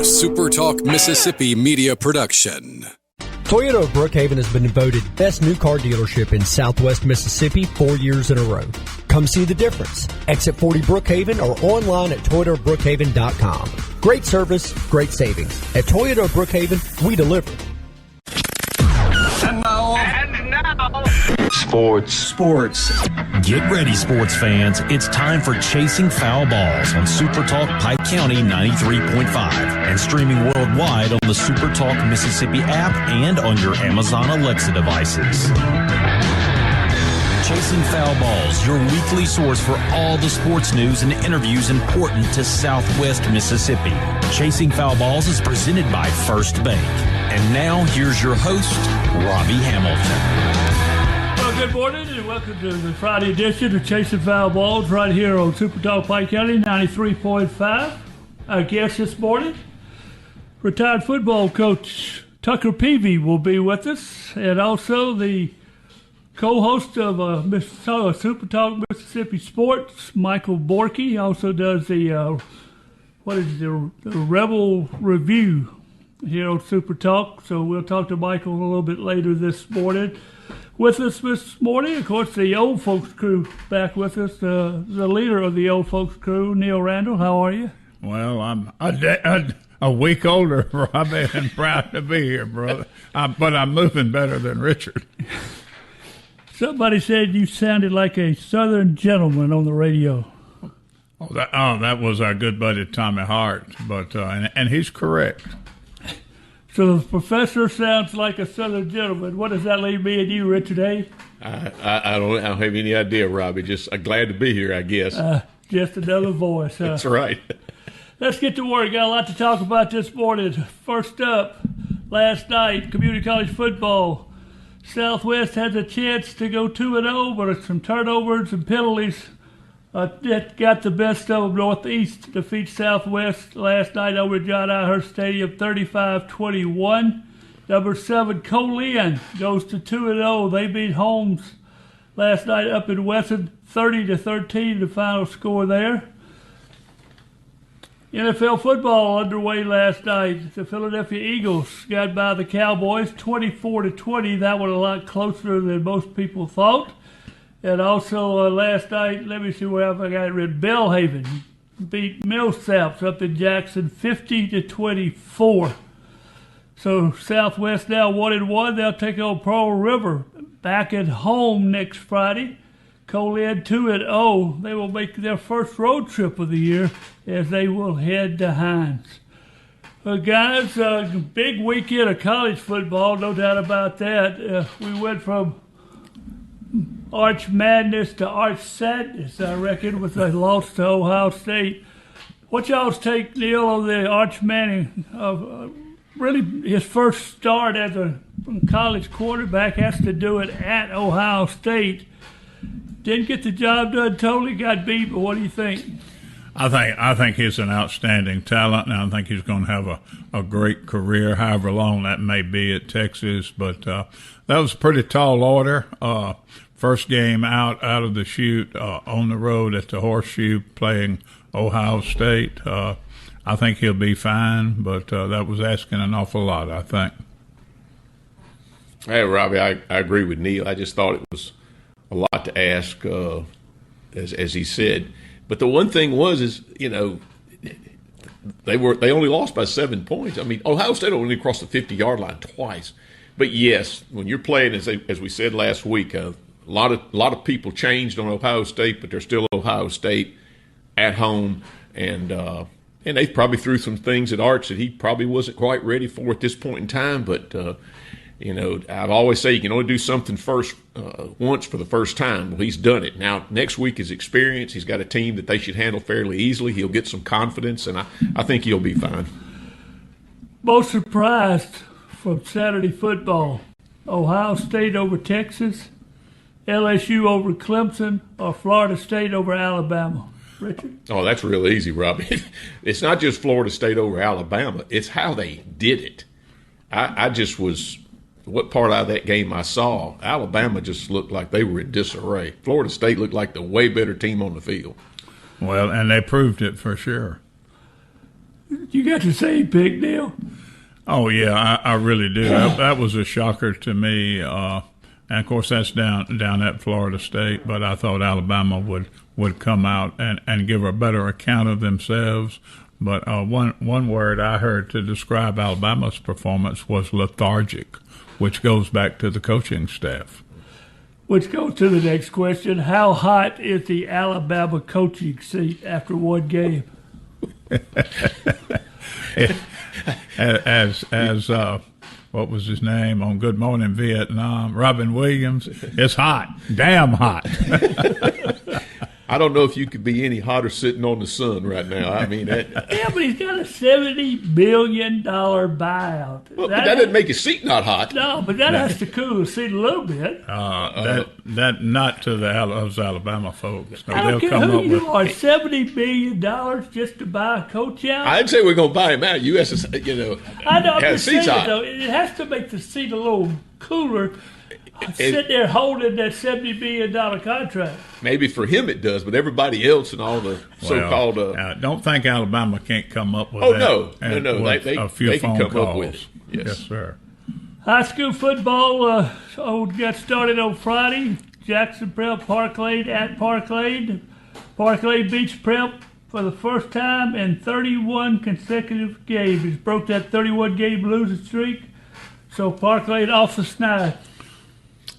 SuperTalk Mississippi media production. Toyota of Brookhaven has been voted best new car dealership in Southwest Mississippi 4 years in a row. Come see the difference. Exit 40 Brookhaven or online at toyotabrookhaven.com. Great service, great savings. At Toyota of Brookhaven, we deliver. And now, Sports. Get ready, sports fans. It's time for Chasing Foul Balls on SuperTalk Pike County 93.5 and streaming worldwide on the SuperTalk Mississippi app and on your Amazon Alexa devices. Chasing Foul Balls, your weekly source for all the sports news and interviews important to Southwest Mississippi. Chasing Foul Balls is presented by First Bank. And now, here's your host, Robbie Hamilton. Well, good morning and welcome to the Friday edition of Chasing Foul Balls right here on SuperTalk Pike County 93.5. Our guest this morning, retired football coach Tucker Peavey will be with us, and also the co-host of SuperTalk Mississippi Sports, Michael Borkey, also does the Rebel Review here on SuperTalk. So we'll talk to Michael a little bit later this morning. With us this morning, of course, the old folks crew back with us. The leader of the old folks crew, Neil Randall. How are you? Well, I'm a week older, Robbie, and proud to be here, brother. But I'm moving better than Richard. Somebody said you sounded like a Southern gentleman on the radio. That was our good buddy Tommy Hart, but and he's correct. So the professor sounds like a Southern gentleman. What does that leave me and you, Richard A? I don't have any idea, Robbie. Just glad to be here, I guess. Just another voice. That's right. Let's get to work. Got a lot to talk about this morning. First up, last night, community college football. Southwest has a chance to go 2-0, but some turnovers and penalties that got the best of them. Northeast defeats Southwest last night over at John I. Hurst Stadium 35-21. Number 7, Colin goes to 2-0. They beat Holmes last night up in Wesson 30-13, the final score there. NFL football underway last night. The Philadelphia Eagles got by the Cowboys 24-20. That one a lot closer than most people thought. And also last night, let me see where I got it written. Belhaven beat Millsaps up in Jackson 50-24. So Southwest now 1-1. They'll take on Pearl River back at home next Friday. Colin 2-0. They will make their first road trip of the year as they will head to Hines. Guys, big weekend of college football, no doubt about that. We went from Arch Madness to Arch Sadness, I reckon, with a loss to Ohio State. What y'all's take, Neil, on the Arch Manning? Really, his first start as a college quarterback has to do it at Ohio State. Didn't get the job done, totally got beat, but what do you think? I think he's an outstanding talent, and I think he's going to have a great career, however long that may be at Texas. But that was a pretty tall order. First game out of the chute on the road at the Horseshoe playing Ohio State. I think he'll be fine, but that was asking an awful lot, I think. Hey, Robbie, I agree with Neil. I just thought it was a lot to ask, as he said. But the one thing was they only lost by 7 points. I mean, Ohio State only crossed the 50-yard line twice. But yes, when you're playing, as we said last week, a lot of people changed on Ohio State, but they're still Ohio State at home, and they probably threw some things at Arch that he probably wasn't quite ready for at this point in time. But I've always say you can only do something once for the first time. Well, he's done it. Now, next week is experience. He's got a team that they should handle fairly easily. He'll get some confidence, and I think he'll be fine. Most surprised from Saturday football, Ohio State over Texas, LSU over Clemson, or Florida State over Alabama? Richard? Oh, that's real easy, Robbie. It's not just Florida State over Alabama. It's how they did it. I just was – what part of that game I saw, Alabama just looked like they were in disarray. Florida State looked like the way better team on the field. Well, and they proved it for sure. You got the same pick, Neil? Oh, yeah, I really do. That was a shocker to me. And, of course, that's down at Florida State, but I thought Alabama would come out and give a better account of themselves. But one word I heard to describe Alabama's performance was lethargic, which goes back to the coaching staff. Which goes to the next question. How hot is the Alabama coaching seat after one game? As what was his name on Good Morning Vietnam, Robin Williams, it's hot, damn hot. I don't know if you could be any hotter sitting on the sun right now. I mean, yeah, but he's got a $70 million buyout. Well, that doesn't make his seat not hot. No, but that has to cool the seat a little bit. That not to those Alabama folks. No, I don't care who you are. $70 million just to buy a coach out. I'd say we're going to buy him out. US, I know. I'm just saying, hot. though, it has to make the seat a little cooler. Sit there holding that $70 million contract. Maybe for him it does, but everybody else and all the so-called. Don't think Alabama can't come up with that. No. They a few phone can come calls. up with it. Yes, sir. High school football got started on Friday. Jackson Prep, Park Lane at Park Lane. Park Lane beats Prep for the first time in 31 consecutive games. It's broke that 31-game losing streak. So Park Lane off the snide.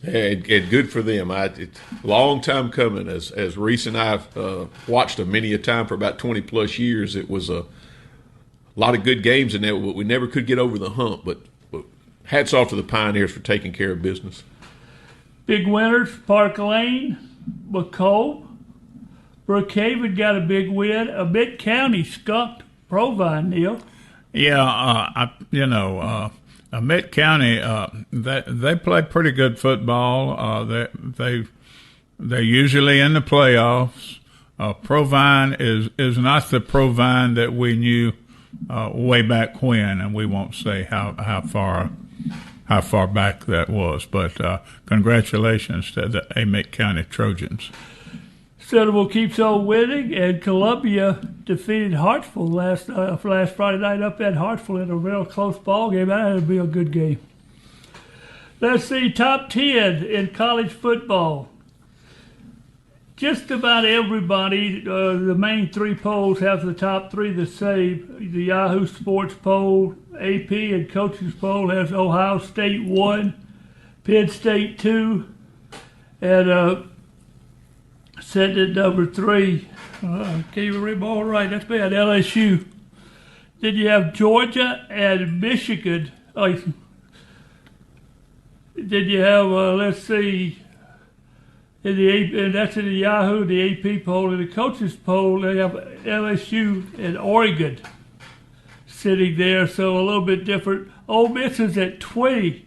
And good for them. It's a long time coming. As Reese and I have watched them many a time for about 20-plus years, it was a lot of good games in there. We never could get over the hump, but hats off to the Pioneers for taking care of business. Big winners, Park Lane, McComb. Brookhaven got a big win. Amet County skunked Provine, Neil. Yeah, Amet County, they play pretty good football. They're usually in the playoffs. Provine is not the Provine that we knew way back when, and we won't say how far back that was. But congratulations to the Amet County Trojans. Centerville keeps on winning, and Columbia defeated Hartsville last Friday night up at Hartsville in a real close ball game. That had to be a good game. Let's see, top 10 in college football. Just about everybody, the main three polls have the top three the same. The Yahoo Sports poll, AP and Coaches poll has Ohio State 1, Penn State 2, and sitting at number 3. Can't even read them all right. That's bad. LSU. Then you have Georgia and Michigan. Then you have, let's see, and that's in the Yahoo, the AP poll. In the coaches poll, they have LSU and Oregon sitting there, so a little bit different. Ole Miss is at 20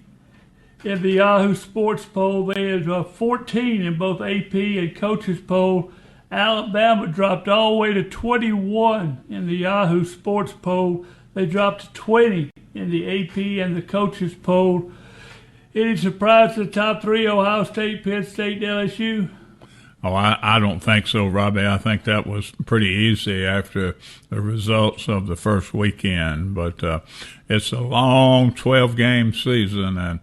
in the Yahoo Sports poll. They have 14 in both AP and coaches poll. Alabama dropped all the way to 21 in the Yahoo Sports poll. They dropped to 20 in the AP and the coaches poll. Any surprise to the top three, Ohio State, Penn State, and LSU? Oh, I don't think so, Robbie. I think that was pretty easy after the results of the first weekend. But it's a long 12-game season, and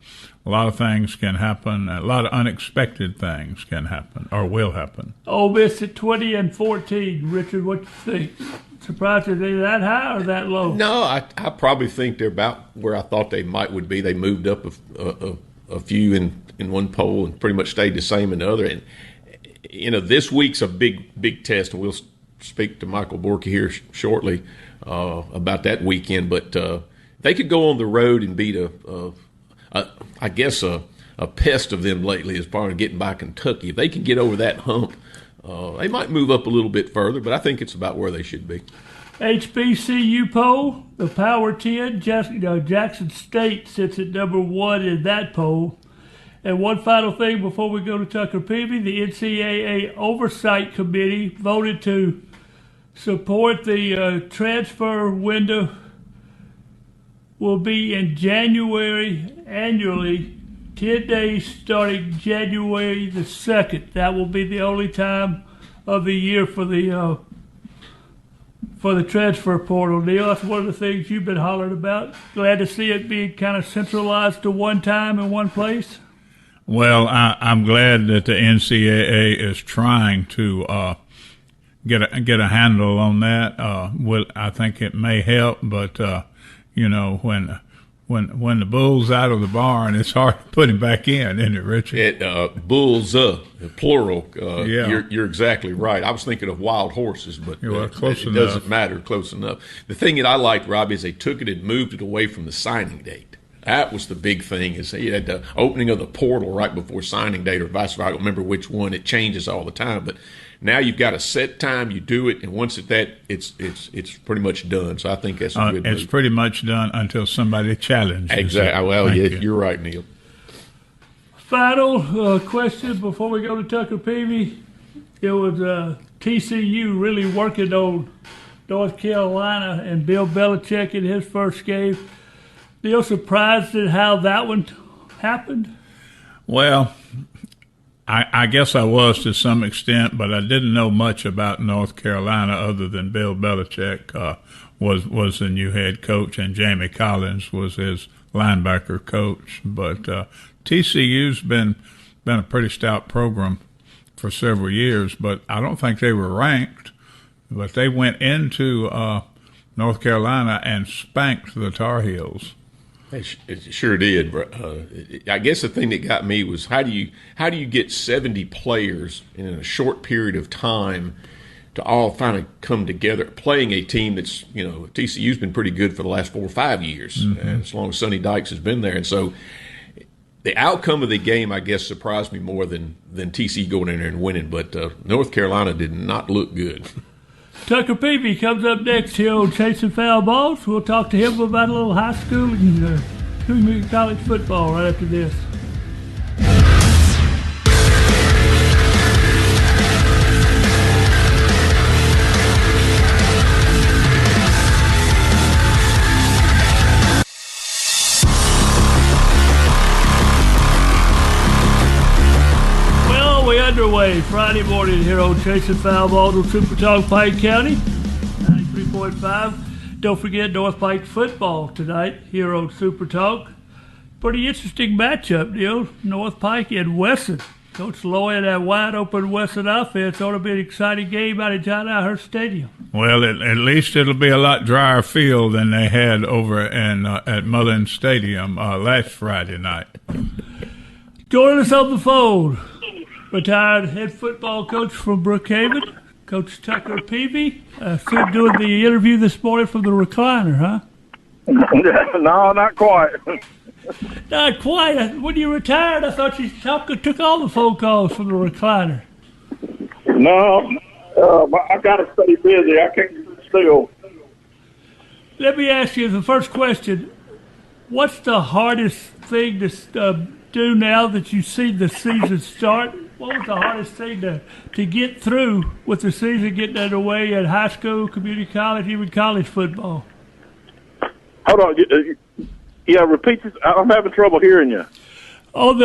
a lot of things can happen. A lot of unexpected things can happen or will happen. Ole Miss at 20 and 14. Richard, what you think? Surprised are they that high or that low? No, I probably think they're about where I thought they would be. They moved up a few in one poll and pretty much stayed the same in the other. And this week's a big test, and we'll speak to Michael Borkey here shortly about that weekend. But they could go on the road and beat I guess a pest of them lately as far as getting by Kentucky. If they can get over that hump, they might move up a little bit further, but I think it's about where they should be. HBCU poll, the Power 10, Jackson State sits at number 1 in that poll. And one final thing before we go to Tucker Peavey, the NCAA Oversight Committee voted to support the transfer window will be in January annually, 10 days starting January the 2nd. That will be the only time of the year for the for the transfer portal, Neil. That's one of the things you've been hollering about. Glad to see it being kind of centralized to one time in one place. Well, I'm glad that the NCAA is trying to get a handle on that. I think it may help, but when the bull's out of the barn, it's hard to put him back in, isn't it, Richard? Bulls, plural. Yeah. You're exactly right. I was thinking of wild horses, but close it enough. Doesn't matter. Close enough. The thing that I liked, Robbie, is they took it and moved it away from the signing date. That was the big thing, is they had the opening of the portal right before signing date or vice versa. I don't remember which one. It changes all the time, but now you've got a set time. You do it, and once it's pretty much done. So I think that's a good It's move. pretty much done until somebody challenges Exactly. it. Well, Thank yeah, you. you're right, Neil. Final question before we go to Tucker Peavey. It was TCU really working on North Carolina and Bill Belichick in his first game. Neil, surprised at how that one happened? Well, I guess I was to some extent, but I didn't know much about North Carolina other than Bill Belichick was the new head coach, and Jamie Collins was his linebacker coach. But TCU's been a pretty stout program for several years, but I don't think they were ranked. But they went into North Carolina and spanked the Tar Heels. It sure did. I guess the thing that got me was how do you get 70 players in a short period of time to all finally come together, playing a team that's, TCU's been pretty good for the last 4 or 5 years, as long as Sonny Dykes has been there. And so the outcome of the game, I guess, surprised me more than TCU going in there and winning. But North Carolina did not look good. Tucker Peavey comes up next here on Chasing Foul Balls. We'll talk to him about a little high school and community college football right after this. Underway Friday morning here on Chasing Foul Balls on SuperTalk Pike County 93.5. Don't forget North Pike football tonight here on SuperTalk. Pretty interesting matchup, Neil. North Pike and Wesson. Coach Lloyd, that wide open Wesson offense ought to be an exciting game out of John Ihurst Stadium. Well, at least it'll be a lot drier field than they had over at Mullins Stadium last Friday night. Joining us on the phone, retired head football coach from Brookhaven, Coach Tucker Peavey. Still doing the interview this morning from the recliner, huh? No, not quite. Not quite. When you retired, I thought you took all the phone calls from the recliner. No, I got to stay busy. I can't sit still. Let me ask you the first question. What's the hardest thing to do now that you see the season start? What was the hardest thing to get through with the season getting underway at high school, community college, even college football? Hold on. Yeah, repeat this. I'm having trouble hearing you. What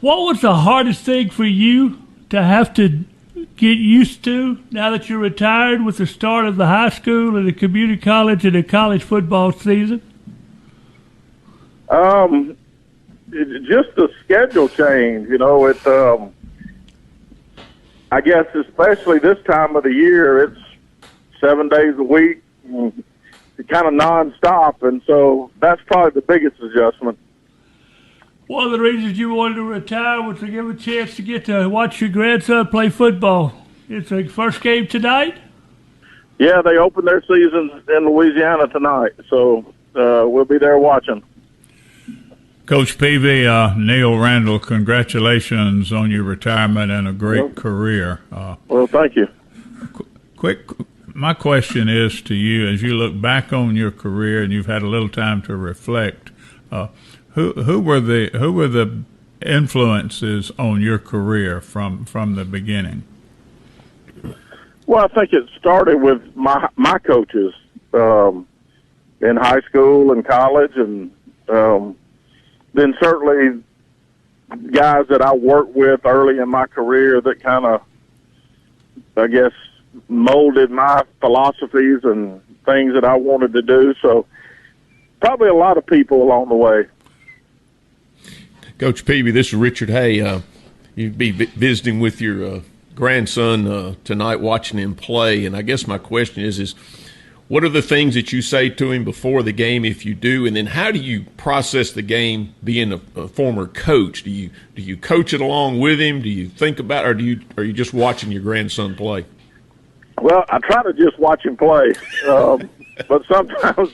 was the hardest thing for you to have to get used to now that you're retired with the start of the high school and the community college and the college football season? Just the schedule change, I guess especially this time of the year, it's 7 days a week, kind of nonstop, and so that's probably the biggest adjustment. One of the reasons you wanted to retire was to give a chance to get to watch your grandson play football. It's the first game tonight? Yeah, they open their season in Louisiana tonight, so we'll be there watching. Coach Peavey, Neil Randall, congratulations on your retirement and a great career. Well, thank you. My question is to you, as you look back on your career and you've had a little time to reflect, who were the influences on your career from the beginning? Well, I think it started with my coaches in high school and college, and then certainly guys that I worked with early in my career that kind of, I guess, molded my philosophies and things that I wanted to do. So probably a lot of people along the way. Coach Peavey, this is Richard Hay. You'd be visiting with your grandson tonight, watching him play. And I guess my question is what are the things that you say to him before the game, if you do, and then how do you process the game being a former coach? Do you coach it along with him? Do you think about it, or are you just watching your grandson play? Well, I try to just watch him play, but sometimes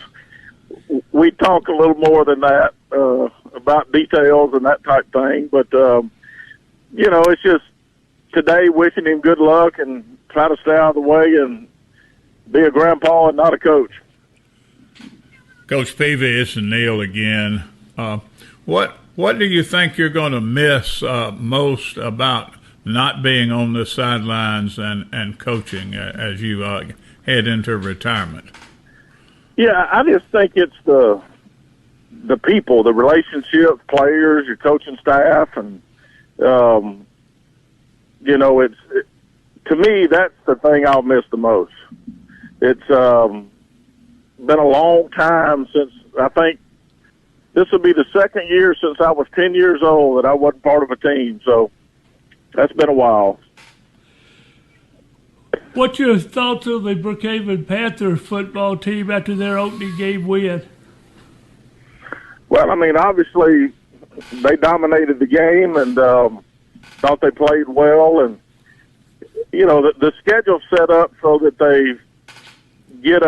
we talk a little more than that about details and that type thing. But, it's just today wishing him good luck and try to stay out of the way and be a grandpa and not a coach. Coach Peavey, it's Neil again. What do you think you're going to miss most about not being on the sidelines and coaching as you head into retirement? Yeah, I just think it's the people, the relationships, players, your coaching staff, and to me that's the thing I'll miss the most. It's been a long time since, I think this will be the second year since I was 10 years old that I wasn't part of a team, so that's been a while. What's your thoughts of the Brookhaven Panthers football team after their opening game win? Well, I mean, obviously they dominated the game and thought they played well, and the schedule's set up so that they get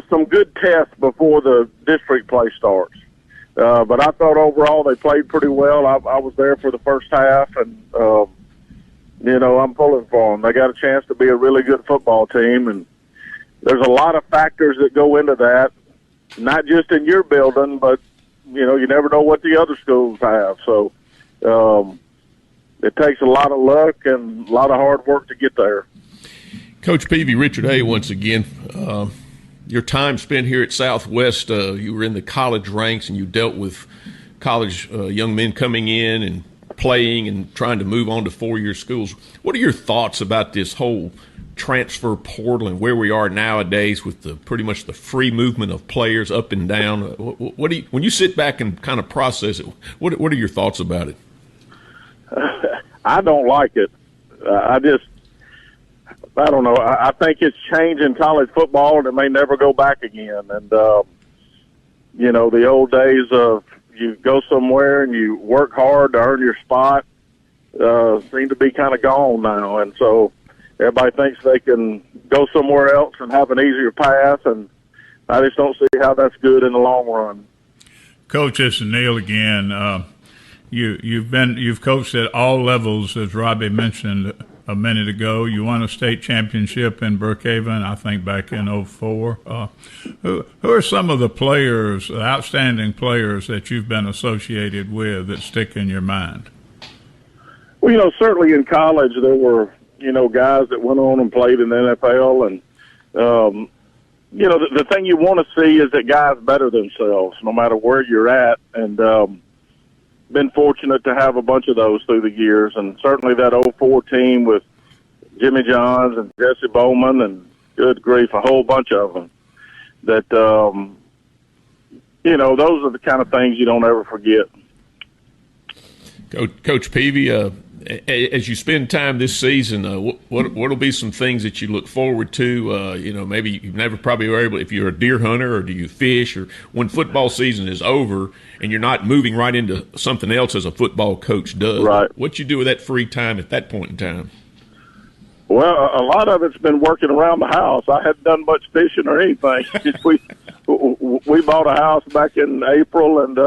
some good tests before the district play starts. But I thought overall they played pretty well. I was there for the first half, and I'm pulling for them. They got a chance to be a really good football team, and there's a lot of factors that go into that, not just in your building, but you never know what the other schools have. So it takes a lot of luck and a lot of hard work to get there. Coach Peavey, Richard Hay once again. Your time spent here at Southwest, you were in the college ranks and you dealt with college young men coming in and playing and trying to move on to four-year schools. What are your thoughts about this whole transfer portal and where we are nowadays with pretty much the free movement of players up and down? When you sit back and kind of process it, what are your thoughts about it? I don't like it. I don't know. I think it's changing college football, and it may never go back again. And, the old days of you go somewhere and you work hard to earn your spot seem to be kind of gone now. And so everybody thinks they can go somewhere else and have an easier path, and I just don't see how that's good in the long run. Coach, this is Neil again. You've coached at all levels, as Robbie mentioned a minute ago. You won a state championship in Brookhaven, I think back in 2004. Who are some of the players, outstanding players that you've been associated with that stick in your mind? Well, certainly in college there were, guys that went on and played in the NFL, and the thing you want to see is that guys better themselves no matter where you're at, and been fortunate to have a bunch of those through the years, and certainly that 2004 team with Jimmy Johns and Jesse Bowman and good grief, a whole bunch of them that, those are the kind of things you don't ever forget. Coach Peavey, as you spend time this season, what will be some things that you look forward to? Maybe you've never probably were able, if you're a deer hunter or do you fish, or when football season is over and you're not moving right into something else as a football coach does. Right. What you do with that free time at that point in time? Well, a lot of it's been working around the house. I hadn't done much fishing or anything. we bought a house back in April, and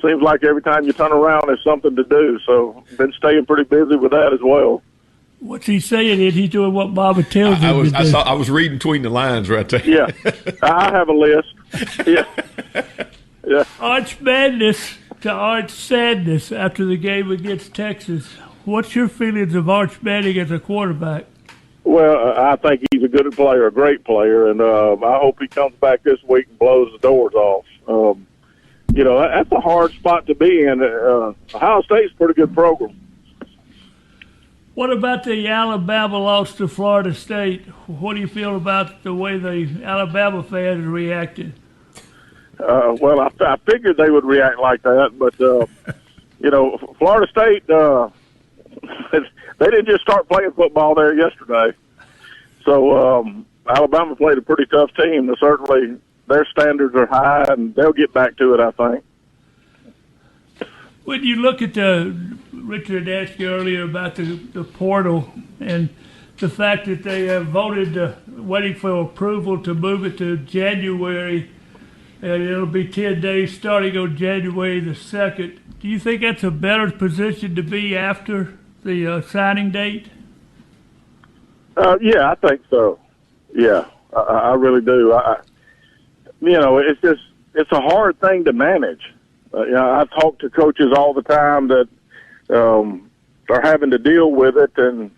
seems like every time you turn around, there's something to do. So been staying pretty busy with that as well. What's he saying? Is he doing what Mama tells him to do? I was reading between the lines right there. Yeah, I have a list. Yeah. Yeah. Arch Madness to Arch Sadness after the game against Texas. What's your feelings of Arch Manning as a quarterback? Well, I think he's a good player, a great player, and I hope he comes back this week and blows the doors off. That's a hard spot to be in. Ohio State's a pretty good program. What about the Alabama loss to Florida State? What do you feel about the way the Alabama fans reacted? Well, I figured they would react like that, but, Florida State, they didn't just start playing football there yesterday. So Alabama played a pretty tough team. Certainly their standards are high, and they'll get back to it, I think. When you look at Richard asked you earlier about the portal and the fact that they have voted, waiting for approval to move it to January, and it'll be 10 days starting on January the 2nd. Do you think that's a better position to be after the signing date? Yeah, I think so. Yeah, I really do. It's a hard thing to manage. I talk to coaches all the time that are having to deal with it, and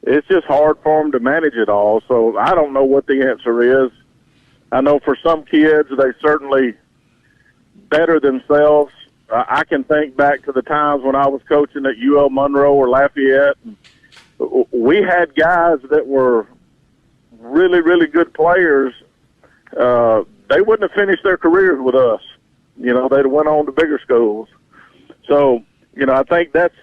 it's just hard for them to manage it all. So I don't know what the answer is. I know for some kids, they certainly better themselves. I can think back to the times when I was coaching at UL Monroe or Lafayette. And we had guys that were really, really good players. They wouldn't have finished their careers with us. They'd have went on to bigger schools. So, I think that's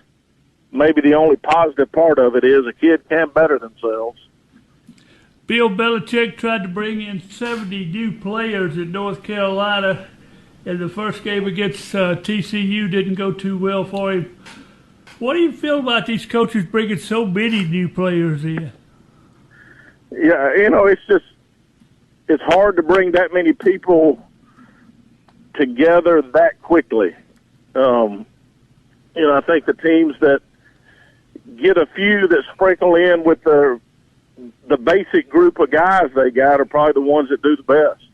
maybe the only positive part of it is a kid can better themselves. Bill Belichick tried to bring in 70 new players in North Carolina, and the first game against TCU didn't go too well for him. What do you feel about these coaches bringing so many new players in? Yeah, it's hard to bring that many people together that quickly. I think the teams that get a few that sprinkle in with the basic group of guys they got are probably the ones that do the best.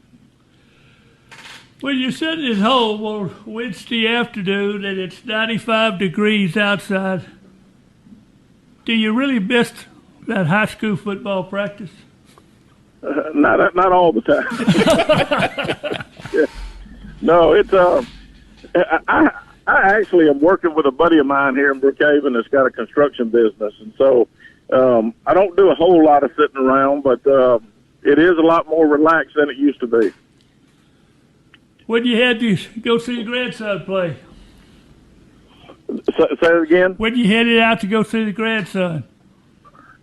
When you're sitting at home on Wednesday afternoon and it's 95 degrees outside, do you really miss that high school football practice? Not all the time. Yeah. No, it's I actually am working with a buddy of mine here in Brookhaven that's got a construction business, and so I don't do a whole lot of sitting around, but it is a lot more relaxed than it used to be. When you had to go see your grandson play? Say it again? When you headed out to go see the grandson?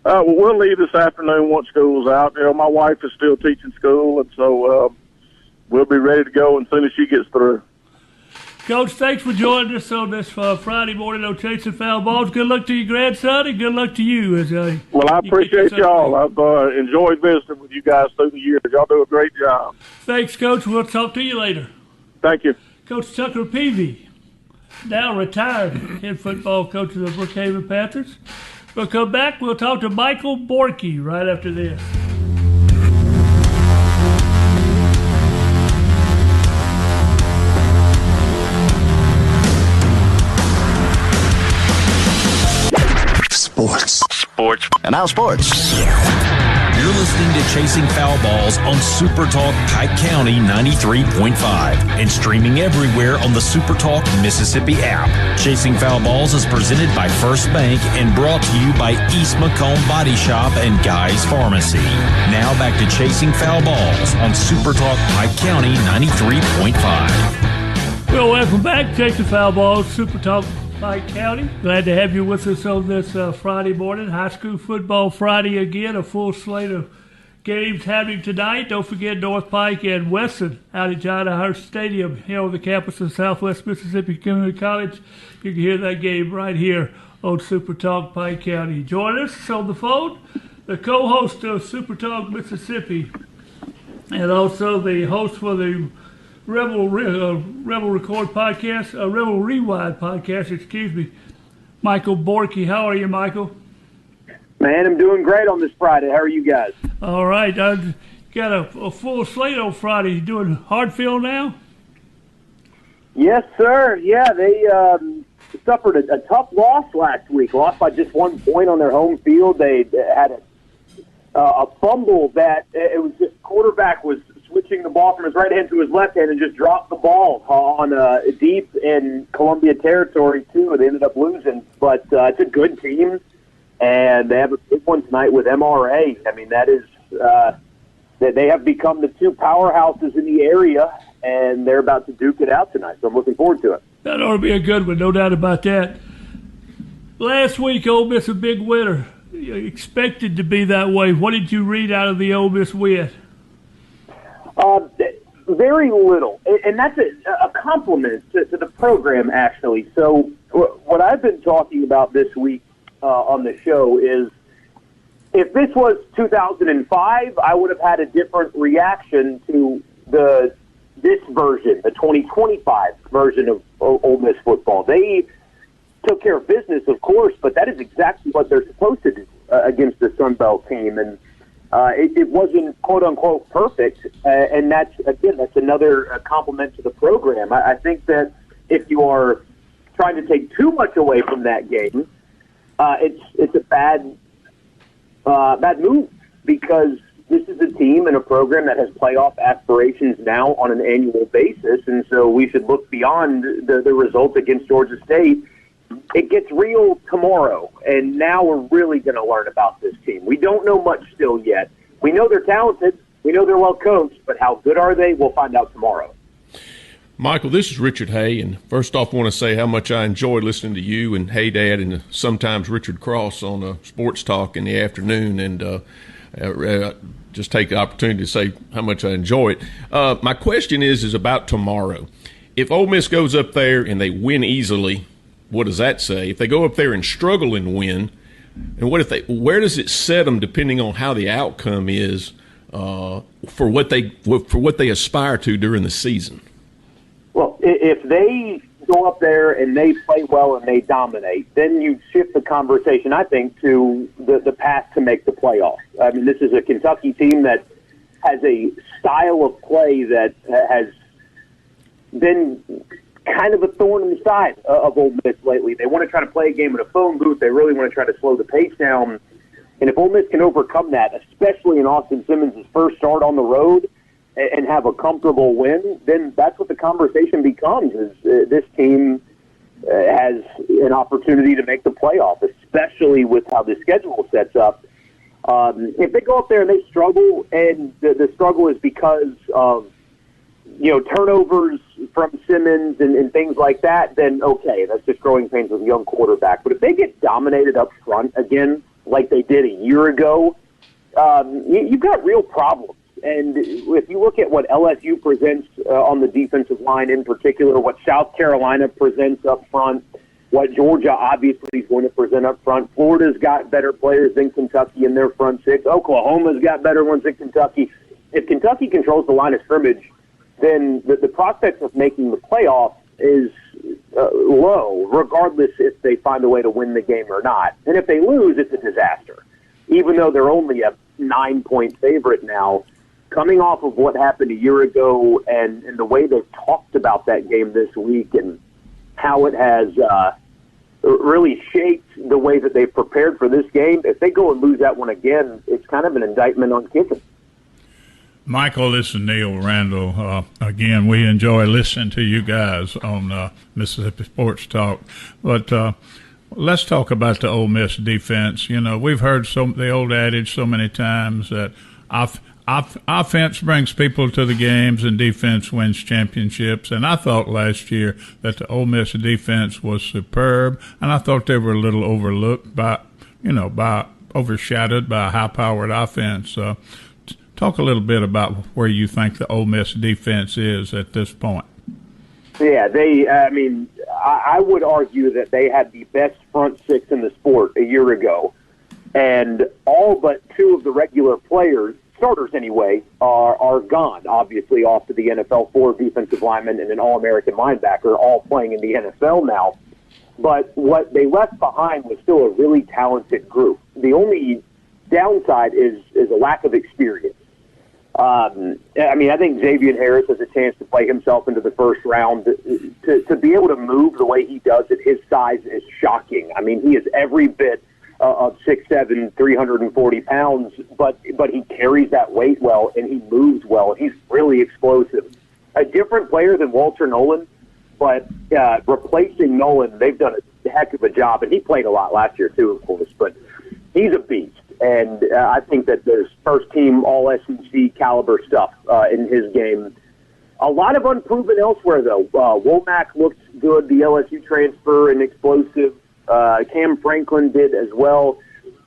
We'll leave this afternoon once school's out. My wife is still teaching school, and so we'll be ready to go as soon as she gets through. Coach, thanks for joining us on this Friday morning on Chasing Foul Balls. Good luck to your grandson, and good luck to you. Well, I appreciate y'all. I've enjoyed visiting with you guys through the years. Y'all do a great job. Thanks, Coach. We'll talk to you later. Thank you. Coach Tucker Peavey, now retired head football coach of the Brookhaven Panthers. We'll come back. We'll talk to Michael Borkey right after this. Sports. And now sports. You're listening to Chasing Foul Balls on SuperTalk Pike County 93.5 and streaming everywhere on the SuperTalk Mississippi app. Chasing Foul Balls is presented by First Bank and brought to you by East Macomb Body Shop and Guy's Pharmacy. Now back to Chasing Foul Balls on SuperTalk Pike County 93.5. Well, welcome back. Chasing Foul Balls, SuperTalk Pike County. Glad to have you with us on this Friday morning. High school football Friday again. A full slate of games happening tonight. Don't forget North Pike and Weston out at John Hurst Stadium here on the campus of Southwest Mississippi Community College. You can hear that game right here on Super Talk Pike County. Join us on the phone, the co-host of Super Talk Mississippi, and also the host for the Rebel Record podcast, Rebel Rewind podcast, excuse me, Michael Borkey. How are you, Michael? Man, I'm doing great on this Friday. How are you guys? All right. Got a full slate on Friday. You doing Hartfield now? Yes, sir. Yeah, they suffered a tough loss last week. Lost by just 1 point on their home field. They had a fumble that it was just quarterback was switching the ball from his right hand to his left hand and just dropped the ball on deep in Columbia territory, too. They ended up losing. But it's a good team, and they have a big one tonight with MRA. I mean, that is that they have become the two powerhouses in the area, and they're about to duke it out tonight. So I'm looking forward to it. That ought to be a good one, no doubt about that. Last week, Ole Miss a big winner. Expected to be that way. What did you read out of the Ole Miss win? Very little, and that's a compliment to the program, actually. So what I've been talking about this week on the show is, if this was 2005, I would have had a different reaction to this version, the 2025 version of Ole Miss football. They took care of business, of course, but that is exactly what they're supposed to do against the Sun Belt team, and it wasn't quote unquote perfect, and that's another compliment to the program. I think that if you are trying to take too much away from that game, it's a bad move, because this is a team and a program that has playoff aspirations now on an annual basis, and so we should look beyond the result against Georgia State. It gets real tomorrow, and now we're really going to learn about this team. We don't know much still yet. We know they're talented. We know they're well coached, but how good are they? We'll find out tomorrow. Michael, this is Richard Hay, and first off, I want to say how much I enjoy listening to you and Hey Dad and sometimes Richard Cross on Sports Talk in the afternoon, and just take the opportunity to say how much I enjoy it. My question is about tomorrow. If Ole Miss goes up there and they win easily, what does that say? If they go up there and struggle and win, and where does it set them depending on how the outcome is for what they aspire to during the season? Well, if they go up there and they play well and they dominate, then you shift the conversation, I think, to the path to make the playoffs. I mean, this is a Kentucky team that has a style of play that has been kind of a thorn in the side of Ole Miss lately. They want to try to play a game in a phone booth. They really want to try to slow the pace down. And if Ole Miss can overcome that, especially in Austin Simmons' first start on the road, and have a comfortable win, then that's what the conversation becomes, is this team has an opportunity to make the playoff, especially with how the schedule sets up. If they go up there and they struggle, and the struggle is because of turnovers from Simmons and things like that, then okay, that's just growing pains with a young quarterback. But if they get dominated up front again, like they did a year ago, you've got real problems. And if you look at what LSU presents on the defensive line in particular, what South Carolina presents up front, what Georgia obviously is going to present up front, Florida's got better players than Kentucky in their front six. Oklahoma's got better ones than Kentucky. If Kentucky controls the line of scrimmage, then the prospects of making the playoff is low, regardless if they find a way to win the game or not. And if they lose, it's a disaster. Even though they're only a 9-point favorite now, coming off of what happened a year ago and the way they've talked about that game this week and how it has really shaped the way that they've prepared for this game, if they go and lose that one again, it's kind of an indictment on kicking. Michael, this is Neil Randall. Again, we enjoy listening to you guys on Mississippi Sports Talk. But let's talk about the Ole Miss defense. We've heard the old adage so many times that offense brings people to the games and defense wins championships. And I thought last year that the Ole Miss defense was superb, and I thought they were a little overlooked overshadowed by a high-powered offense. Talk a little bit about where you think the Ole Miss defense is at this point. Yeah, I would argue that they had the best front six in the sport a year ago, and all but two of the regular players, starters anyway, are gone, obviously, off to the NFL. 4 defensive linemen and an All-American linebacker, all playing in the NFL now. But what they left behind was still a really talented group. The only downside is a lack of experience. I think Xavier Harris has a chance to play himself into the first round. To be able to move the way he does at his size is shocking. I mean, he is every bit of 6'7", 340 pounds, but he carries that weight well, and he moves well, and he's really explosive. A different player than Walter Nolan, but replacing Nolan, they've done a heck of a job, and he played a lot last year too, of course. But he's a beast. And I think that there's first-team All-SEC caliber stuff in his game. A lot of unproven elsewhere, though. Womack looked good, the LSU transfer, and explosive. Cam Franklin did as well.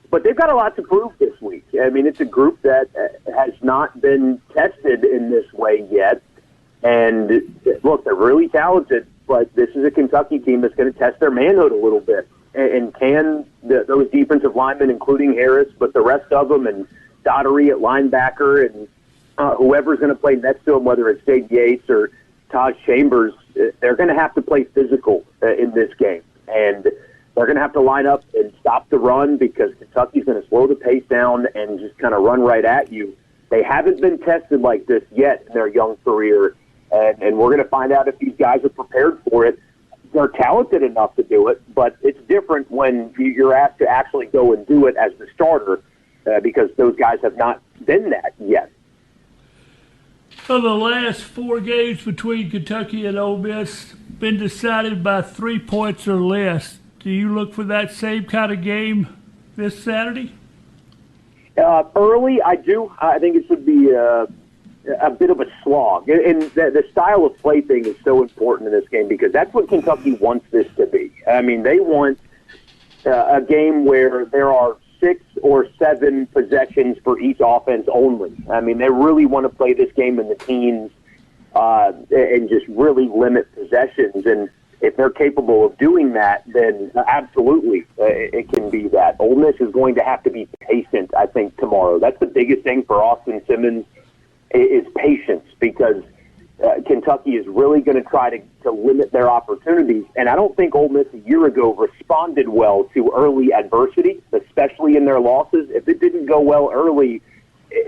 But they've got a lot to prove this week. I mean, it's a group that has not been tested in this way yet. And, look, they're really talented, but this is a Kentucky team that's going to test their manhood a little bit. And can those defensive linemen, including Harris, but the rest of them, and Daugherty at linebacker, and whoever's going to play next to him, whether it's Jade Yates or Taj Chambers, they're going to have to play physical in this game. And they're going to have to line up and stop the run because Kentucky's going to slow the pace down and just kind of run right at you. They haven't been tested like this yet in their young career, and we're going to find out if these guys are prepared for it. They're talented enough to do it, but it's different when you're asked to actually go and do it as the starter because those guys have not been that yet. So the last 4 games between Kentucky and Ole Miss been decided by 3 points or less. Do you look for that same kind of game this Saturday? Early, I do. I think it should be a bit of a slog. And the style of play thing is so important in this game because that's what Kentucky wants this to be. I mean, they want a game where there are 6 or 7 possessions for each offense only. I mean, they really want to play this game in the teens and just really limit possessions. And if they're capable of doing that, then absolutely it can be that. Ole Miss is going to have to be patient, I think, tomorrow. That's the biggest thing for Austin Simmons is patience because Kentucky is really going to try to limit their opportunities. And I don't think Ole Miss a year ago responded well to early adversity, especially in their losses. If it didn't go well early,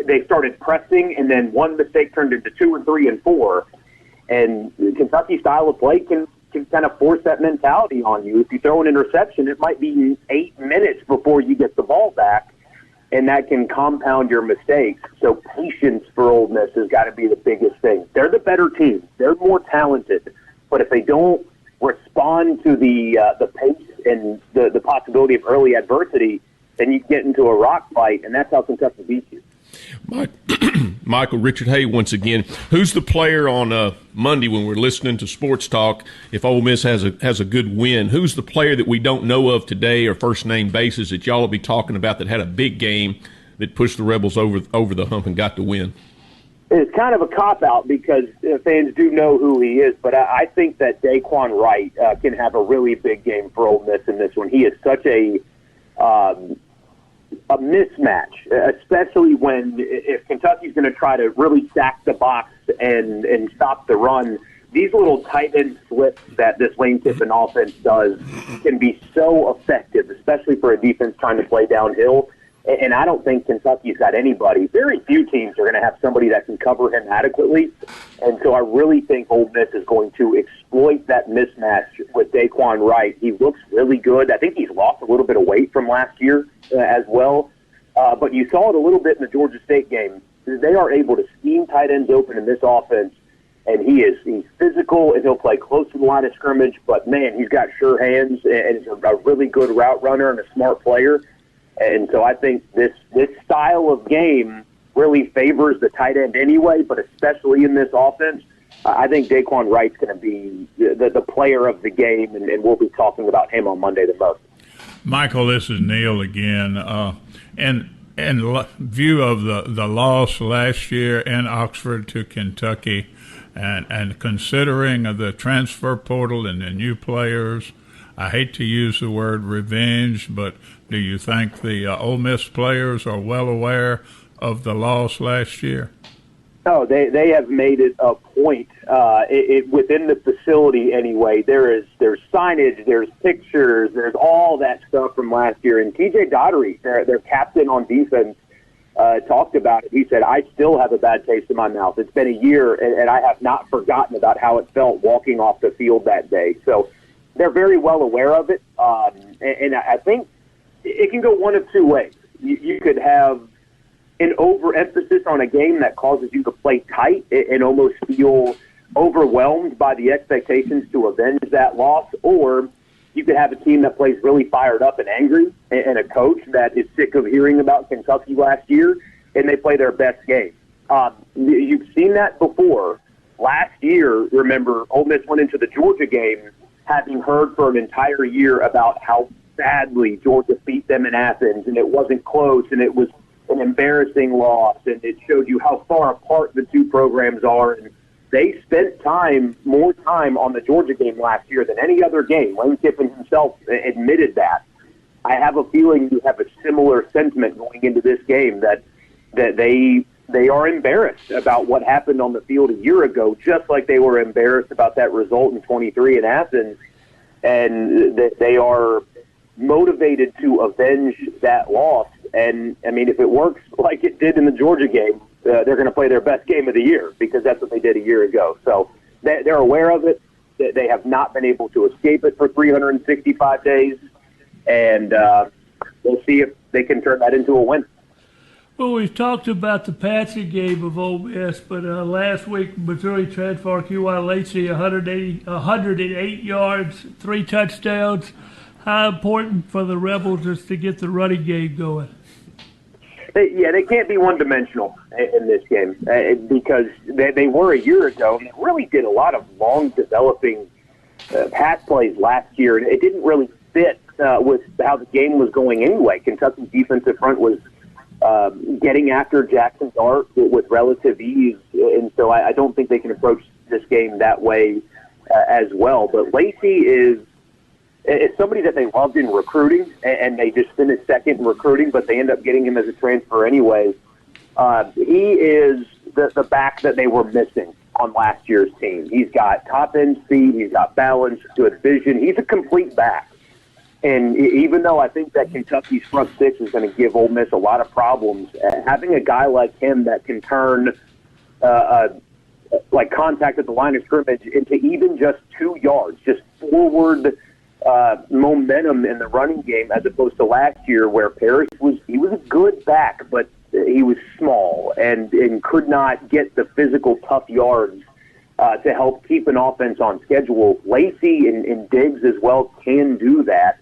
they started pressing, and then one mistake turned into 2 and 3 and 4. And Kentucky's style of play can kind of force that mentality on you. If you throw an interception, it might be 8 minutes before you get the ball back, and that can compound your mistakes. So patience for Ole Miss has got to be the biggest thing. They're the better team. They're more talented. But if they don't respond to the pace and the possibility of early adversity, then you get into a rock fight, and that's how Kentucky beats you. Michael, Richard Hay once again. Who's the player on Monday when we're listening to Sports Talk? If Ole Miss has a good win, who's the player that we don't know of today or first name basis that y'all will be talking about that had a big game that pushed the Rebels over the hump and got the win? It's kind of a cop-out because fans do know who he is, but I think that Daquan Wright can have a really big game for Ole Miss in this one. He is such a mismatch, especially if Kentucky's going to try to really stack the box and stop the run. These little tight end slips that this Lane Kiffin offense does can be so effective, especially for a defense trying to play downhill. And I don't think Kentucky's got anybody. Very few teams are going to have somebody that can cover him adequately. And so I really think Ole Miss is going to exploit that mismatch with Daquan Wright. He looks really good. I think he's lost a little bit of weight from last year as well. But you saw it a little bit in the Georgia State game. They are able to scheme tight ends open in this offense. And he's physical, and he'll play close to the line of scrimmage. But, man, he's got sure hands, and he's a really good route runner and a smart player. And so I think this style of game really favors the tight end anyway, but especially in this offense, I think Daquan Wright's going to be the player of the game, and we'll be talking about him on Monday the most. Michael, this is Neil again. In view of the loss last year in Oxford to Kentucky, and considering the transfer portal and the new players, I hate to use the word revenge, but do you think the Ole Miss players are well aware of the loss last year? No, they have made it a point within the facility anyway. There's signage, there's pictures, there's all that stuff from last year. And T.J. Daugherty, their captain on defense, talked about it. He said, I still have a bad taste in my mouth. It's been a year, and I have not forgotten about how it felt walking off the field that day. So they're very well aware of it. And I think it can go one of two ways. You could have an overemphasis on a game that causes you to play tight and almost feel overwhelmed by the expectations to avenge that loss, or you could have a team that plays really fired up and angry, and a coach that is sick of hearing about Kentucky last year, and they play their best game. You've seen that before. Last year, remember, Ole Miss went into the Georgia game having heard for an entire year about how badly Georgia beat them in Athens, and it wasn't close, and it was an embarrassing loss, and it showed you how far apart the two programs are. And they spent more time on the Georgia game last year than any other game. Lane Kiffin himself admitted that. I have a feeling you have a similar sentiment going into this game, that they are embarrassed about what happened on the field a year ago, just like they were embarrassed about that result in 23 in Athens, and they are motivated to avenge that loss. And, I mean, if it works like it did in the Georgia game, they're going to play their best game of the year, because that's what they did a year ago. So they're aware of it. They have not been able to escape it for 365 days, and we'll see if they can turn that into a win. Well, we've talked about the passing game of Ole Miss, but last week, Missouri transfer QY Lacey, 108 yards, 3 touchdowns. How important for the Rebels is to get the running game going? They can't be one-dimensional in this game, because they were a year ago, and they really did a lot of long developing pass plays last year, and it didn't really fit with how the game was going anyway. Kentucky's defensive front was getting after Jackson Dart with relative ease, and so I don't think they can approach this game that way as well. But Lacey is somebody that they loved in recruiting, and they just finished second in recruiting, but they end up getting him as a transfer anyway. He is the back that they were missing on last year's team. He's got top-end speed, he's got balance, good vision. He's a complete back. And even though I think that Kentucky's front six is going to give Ole Miss a lot of problems, having a guy like him that can turn like contact at the line of scrimmage into even just 2 yards, just forward momentum in the running game, as opposed to last year where Parrish was a good back, but he was small and could not get the physical tough yards to help keep an offense on schedule. Lacey and Diggs as well can do that.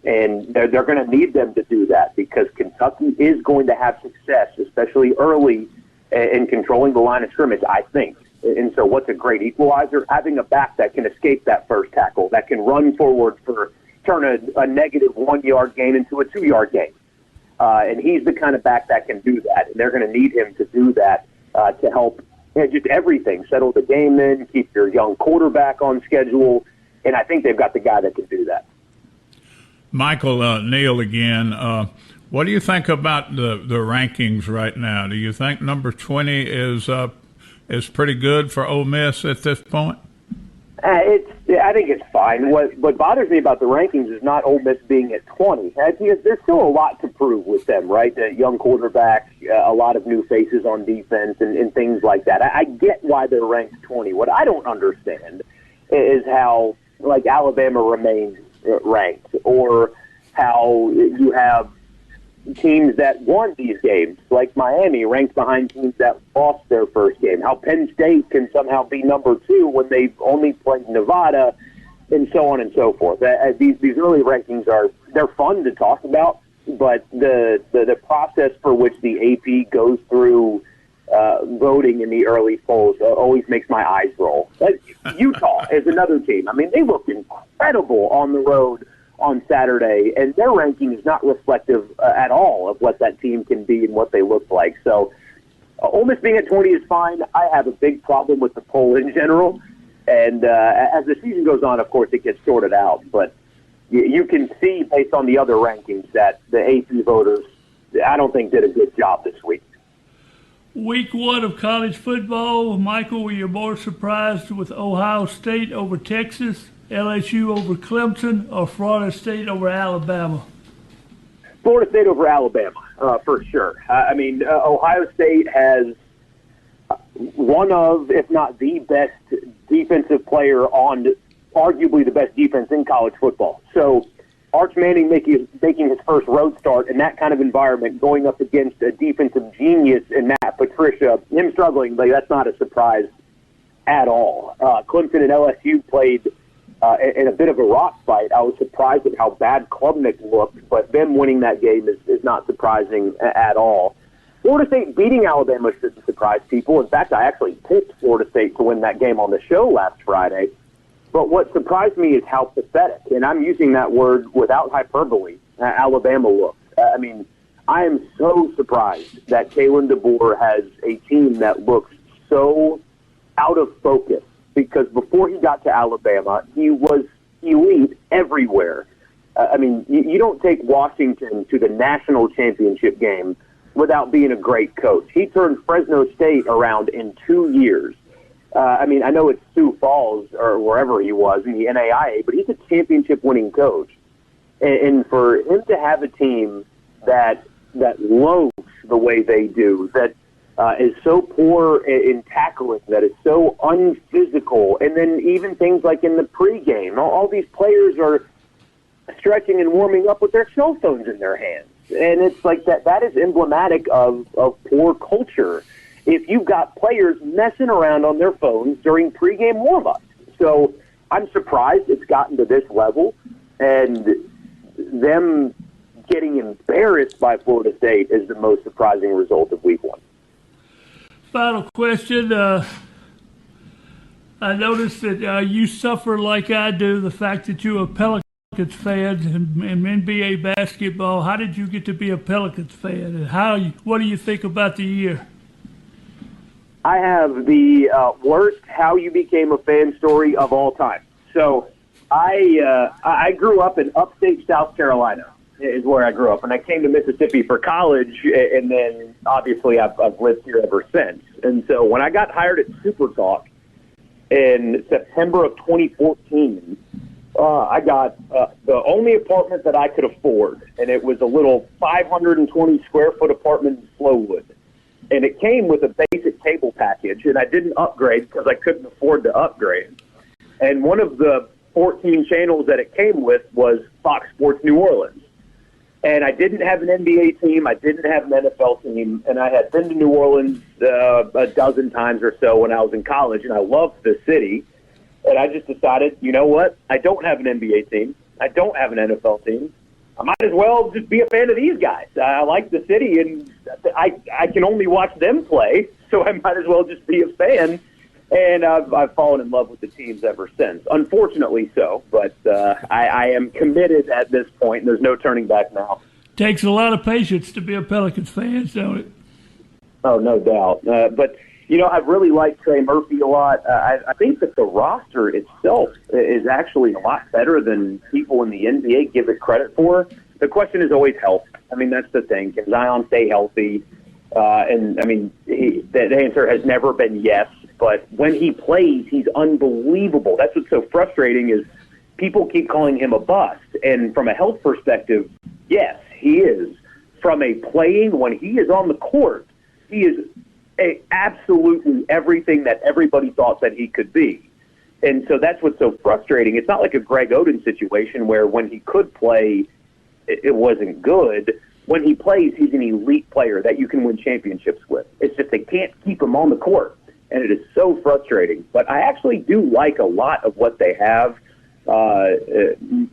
And they're going to need them to do that, because Kentucky is going to have success, especially early, in controlling the line of scrimmage, I think. And so what's a great equalizer? Having a back that can escape that first tackle, that can run forward turn a negative 1 yard gain into a 2 yard gain. And he's the kind of back that can do that. And they're going to need him to do that to help just everything, settle the game in, keep your young quarterback on schedule. And I think they've got the guy that can do that. Michael Neal again. What do you think about the rankings right now? Do you think number 20 is pretty good for Ole Miss at this point? I think it's fine. What bothers me about the rankings is not Ole Miss being at 20. There's still a lot to prove with them, right? The young quarterbacks, a lot of new faces on defense, and things like that. I get why they're ranked 20. What I don't understand is how, like, Alabama remains ranked, or how you have teams that won these games, like Miami, ranked behind teams that lost their first game. How Penn State can somehow be number 2 when they've only played Nevada, and so on and so forth. These early rankings they're fun to talk about, but the process for which the AP goes through voting in the early polls always makes my eyes roll. Utah is another team. I mean, they looked incredible on the road on Saturday, and their ranking is not reflective at all of what that team can be and what they look like. So Ole Miss being at 20 is fine. I have a big problem with the poll in general, and as the season goes on, of course, it gets sorted out. But you can see, based on the other rankings, that the AP voters, I don't think, did a good job this week. Week 1 of college football. Michael, were you more surprised with Ohio State over Texas, LSU over Clemson, or Florida State over Alabama? Florida State over Alabama, for sure. I mean, Ohio State has one of, if not the best defensive player on arguably the best defense in college football. So Arch Manning making his first road start in that kind of environment, going up against a defensive genius in Matt Patricia, him struggling, like, that's not a surprise at all. Clemson and LSU played in a bit of a rock fight. I was surprised at how bad Klubnik looked, but them winning that game is not surprising at all. Florida State beating Alabama shouldn't surprise people. In fact, I actually picked Florida State to win that game on the show last Friday. But what surprised me is how pathetic, and I'm using that word without hyperbole, Alabama looks. I mean, I am so surprised that Kalen DeBoer has a team that looks so out of focus, because before he got to Alabama, he was elite everywhere. I mean, you don't take Washington to the national championship game without being a great coach. He turned Fresno State around in 2 years. I mean, I know it's Sioux Falls or wherever he was in the NAIA, but he's a championship-winning coach. And for him to have a team that loads the way they do, that is so poor in tackling, that is so unphysical, and then even things like in the pregame, all these players are stretching and warming up with their cell phones in their hands. And it's like that is emblematic of poor culture. If you've got players messing around on their phones during pregame warm-ups. So I'm surprised it's gotten to this level, and them getting embarrassed by Florida State is the most surprising result of Week 1. Final question. I noticed that you suffer like I do, the fact that you're a Pelicans fan in NBA basketball. How did you get to be a Pelicans fan, and what do you think about the year? I have the worst how you became a fan story of all time. So I grew up in upstate South Carolina is where I grew up, and I came to Mississippi for college, and then obviously I've lived here ever since. And so when I got hired at SuperTalk in September of 2014, I got the only apartment that I could afford, and it was a little 520 square foot apartment in Flowood. And it came with a basic cable package, and I didn't upgrade because I couldn't afford to upgrade. And one of the 14 channels that it came with was Fox Sports New Orleans. And I didn't have an NBA team. I didn't have an NFL team. And I had been to New Orleans a dozen times or so when I was in college, and I loved the city. And I just decided, you know what? I don't have an NBA team. I don't have an NFL team. I might as well just be a fan of these guys. I like the city, and I can only watch them play, so I might as well just be a fan. And I've fallen in love with the teams ever since. Unfortunately so, but I am committed at this point, and there's no turning back now. Takes a lot of patience to be a Pelicans fan, don't it? Oh, no doubt. But, you know, I've really liked Trey Murphy a lot. I think that the roster itself is actually a lot better than people in the NBA give it credit for. The question is always health. I mean, that's the thing. Can Zion stay healthy? And, I mean, the answer has never been yes. But when he plays, he's unbelievable. That's what's so frustrating is people keep calling him a bust. And from a health perspective, yes, he is. From a playing, when he is on the court, he is absolutely everything that everybody thought that he could be. And so that's what's so frustrating. It's not like a Greg Oden situation where when he could play, it wasn't good. When he plays, he's an elite player that you can win championships with. It's just they can't keep him on the court. And it is so frustrating. But I actually do like a lot of what they have.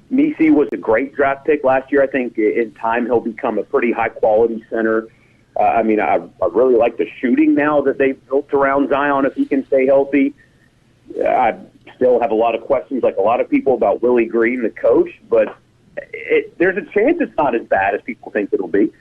Misi was a great draft pick last year. I think in time he'll become a pretty high-quality center. I mean, I really like the shooting now that they've built around Zion if he can stay healthy. I still have a lot of questions, like a lot of people, about Willie Green, the coach. But there's a chance it's not as bad as people think it'll be.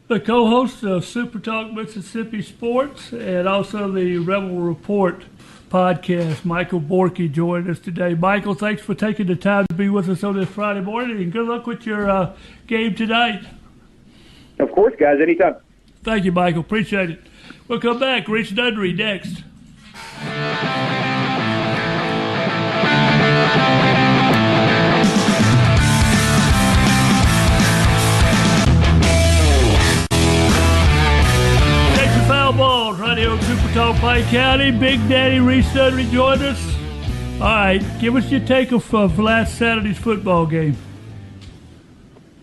The co-host of SuperTalk Mississippi Sports and also the Rebel Report podcast, Michael Borkey, joined us today. Michael, thanks for taking the time to be with us on this Friday morning, and good luck with your game tonight. Of course, guys, anytime. Thank you, Michael. Appreciate it. We'll come back. Rich Dudry next. Balls right here on SuperTalk Pike County. Big Daddy Reese Dudry joined us. All right, give us your take of last Saturday's football game.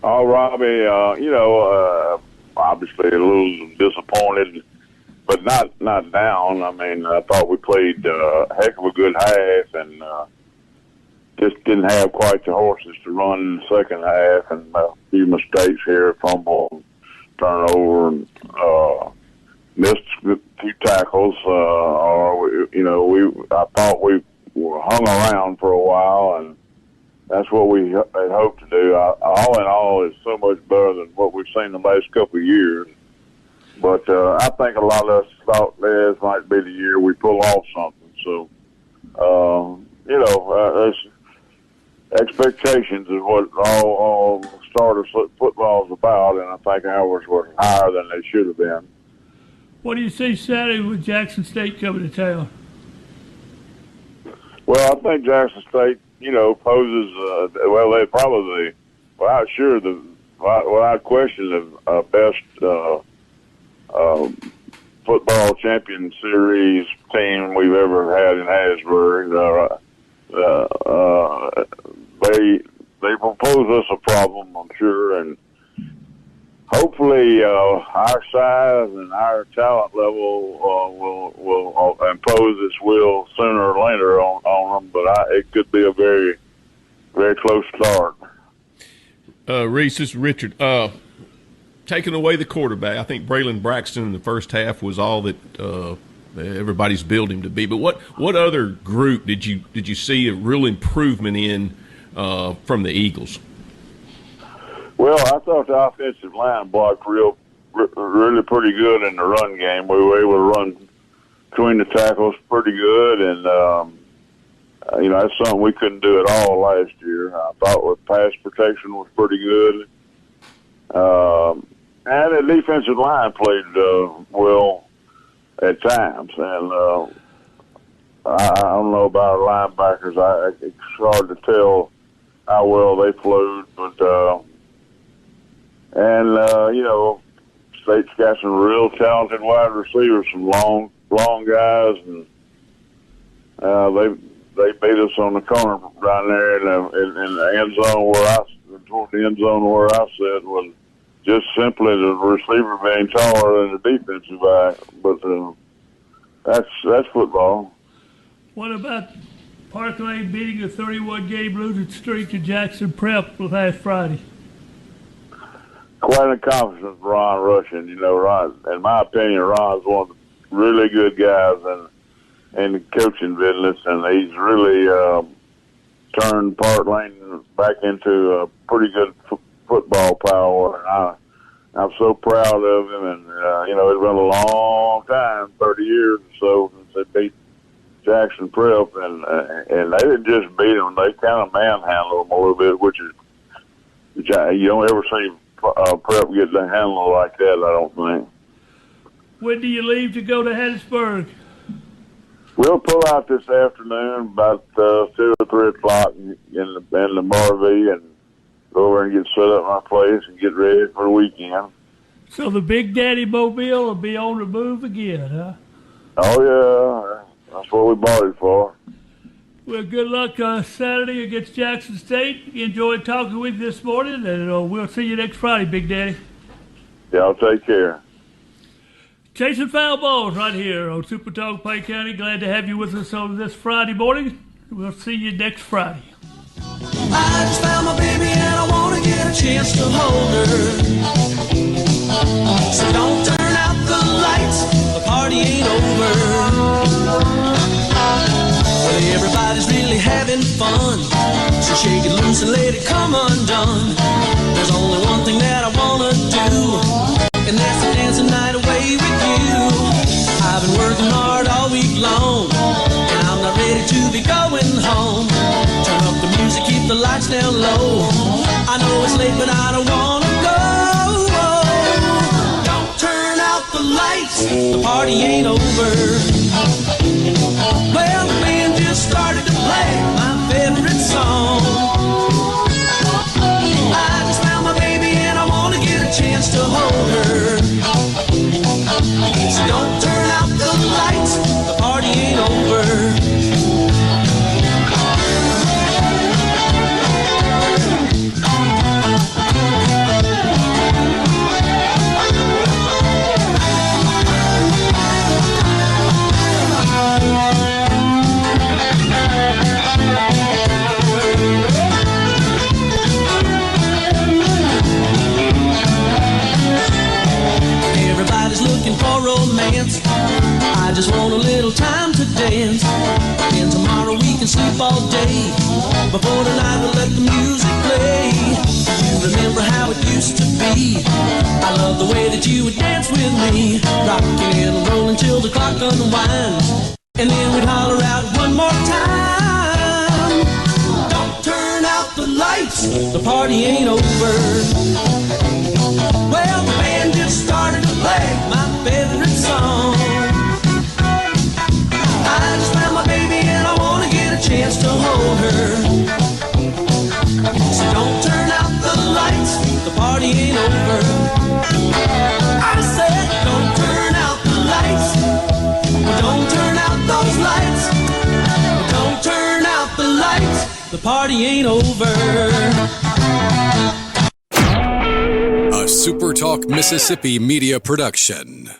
Oh, Robbie, obviously a little disappointed, but not down. I mean, I thought we played a heck of a good half, and just didn't have quite the horses to run in the second half, and a few mistakes here, fumble, turnover, and missed a few tackles. I thought we hung around for a while, and that's what we had hoped to do. All in all, it's so much better than what we've seen the last couple of years. But I think a lot of us thought this might be the year we pull off something. So, expectations is what all starter football is about, and I think ours were higher than they should have been. What do you see Saturday with Jackson State coming to town? Well, I think Jackson State, poses, they probably, without question, the best football champion series team we've ever had in Hattiesburg. They propose us a problem, I'm sure, and hopefully our size and our talent level will impose its will sooner or later on them. But it could be a very, very close start. Reese, this is Richard. Taking away the quarterback, I think Braylon Braxton in the first half was all that everybody's billed him to be. But what other group did you see a real improvement in from the Eagles? Well, I thought the offensive line blocked really pretty good in the run game. We were able to run between the tackles pretty good, and that's something we couldn't do at all last year. I thought with pass protection was pretty good. And the defensive line played well at times. And I don't know about our linebackers. It's hard to tell how well they flowed. But, State's got some real talented wide receivers, some long guys. And they beat us on the corner down there in the end zone toward the end zone where I said was just simply the receiver being taller than the defensive back. But that's football. What about Park Lane beating a 31-game losing streak to Jackson Prep last Friday? Quite an accomplishment for Ron Rushing. Ron, in my opinion, Ron's one of the really good guys in the coaching business, and he's really turned Park Lane back into a pretty good football power, and I'm so proud of him. And it's been a long time, 30 years or so, since they beat Jackson Prep, and they didn't just beat them; they kind of manhandled them a little bit, which you don't ever see Prep get the handle like that. I don't think. When do you leave to go to Hattiesburg? We'll pull out this afternoon about 2 or 3 o'clock in the RV and go over and get set up my place and get ready for the weekend. So the Big Daddy Mobile will be on the move again, huh? Oh, yeah. That's what we bought it for. Well, good luck Saturday against Jackson State. Enjoyed talking with you this morning, and we'll see you next Friday, Big Daddy. Y'all take care. Chasing Foul Balls right here on SuperTalk Pike County. Glad to have you with us on this Friday morning. We'll see you next Friday. I just found my baby and I want to get a chance to hold her. So don't turn out the lights, the party ain't over. Well, everybody's really having fun, so shake it loose and let it come undone. There's only one thing that I want to do, and that's to dance the night away with you. I've been working hard all week long, and I'm not ready to be going home. Turn up the music, keep the lights down low. I know it's late, but I don't want to go. Don't turn out the lights, the party ain't over. Well, the band just started to play my favorite song. I just found my baby and I want to get a chance to hold her. So don't turn out the lights, the party ain't over. a little time to dance. And tomorrow we can sleep all day. Before tonight we'll let the music play. You remember how it used to be. I love the way that you would dance with me. Rocking and rolling till the clock unwinds. And then we'd holler out one more time. Don't turn out the lights, the party ain't over. Well, the band just started to play my favorite song. I just found my baby and I want to get a chance to hold her. So don't turn out the lights, the party ain't over. I said don't turn out the lights. Don't turn out those lights. Don't turn out the lights. The party ain't over. A SuperTalk Mississippi media production.